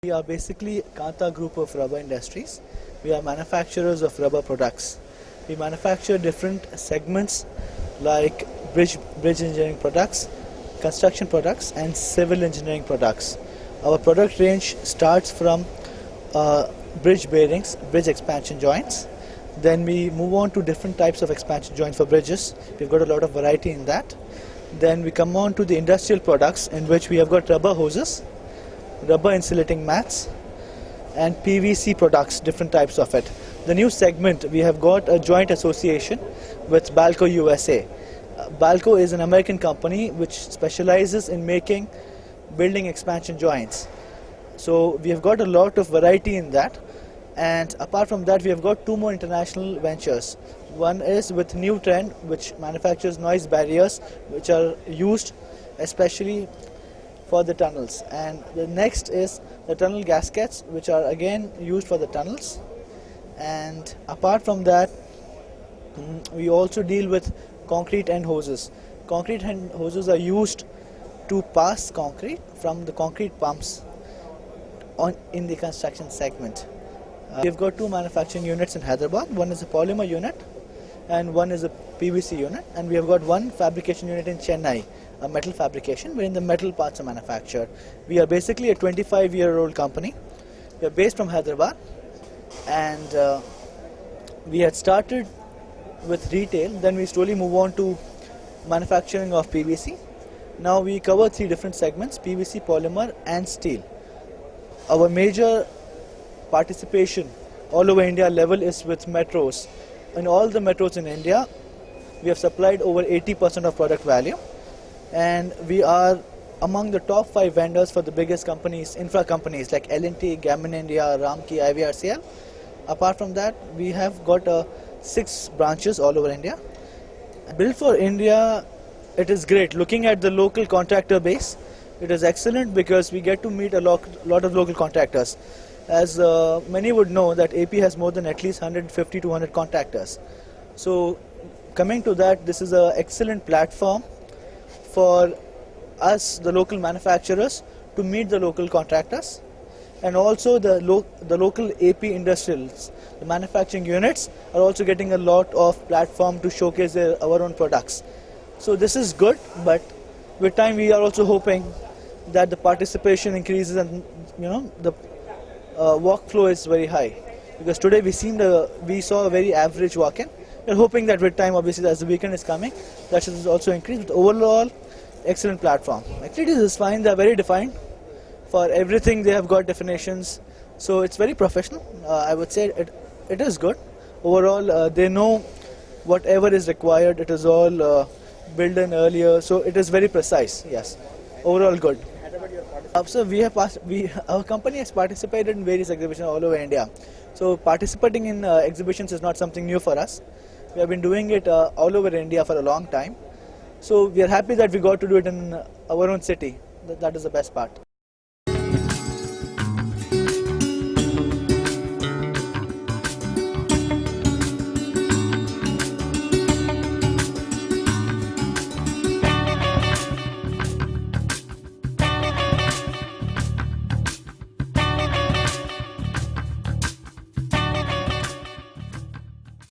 We are basically Kanta Group of Rubber Industries. We are manufacturers of rubber products. We manufacture different segments like bridge engineering products, construction products and civil engineering products. Our product range starts from bridge bearings, bridge expansion joints. Then we move on to different types of expansion joints for bridges. We've got a lot of variety in that. Then we come on to the industrial products, in which we have got rubber hoses, rubber insulating mats and PVC products, different types of it. The new segment, we have got a joint association with Balco USA. Balco is an American company which specializes in making building expansion joints. So we have got a lot of variety in that, and apart from that we have got two more international ventures. One is with New Trend, which manufactures noise barriers which are used especially for the tunnels, and the next is the tunnel gaskets, which are again used for the tunnels. And apart from that, we also deal with concrete end hoses. Concrete end hoses are used to pass concrete from the concrete pumps in the construction segment. We've got two manufacturing units in Hyderabad. One is a polymer unit and one is a PVC unit, and we have got one fabrication unit in Chennai, a metal fabrication, wherein the metal parts are manufactured. We are basically a 25-year-old company. We are based from Hyderabad, and we had started with retail, then we slowly move on to manufacturing of PVC. Now we cover three different segments: PVC, polymer and steel. Our major participation all over India level is with metros. In all the metros in India, we have supplied over 80% of product value, and we are among the top 5 vendors for the biggest companies, infra companies like L&T, Gammon India, Ramki, IVRCL. Apart from that, we have got 6 branches all over India. Built for India, it is great. Looking at the local contractor base, it is excellent because we get to meet a lot of local contractors. As many would know that AP has more than at least 150 to 100 contractors. So coming to that, this is an excellent platform for us, the local manufacturers, to meet the local contractors, and also the local AP industrials. The manufacturing units are also getting a lot of platform to showcase our own products. So this is good, but with time we are also hoping that the participation increases, and the walk-flow is very high, because today we saw a very average walk-in. We're hoping that with time, obviously as the weekend is coming, that should also increase. But overall, excellent platform. Activities is fine, they're very defined. For everything they have got definitions, so it's very professional. I would say it is good. Overall, they know whatever is required, it is all built in earlier, so it is very precise. Yes, overall good. So our company has participated in various exhibitions all over India. So participating in exhibitions is not something new for us. We have been doing it all over India for a long time. So we are happy that we got to do it in our own city. That is the best part.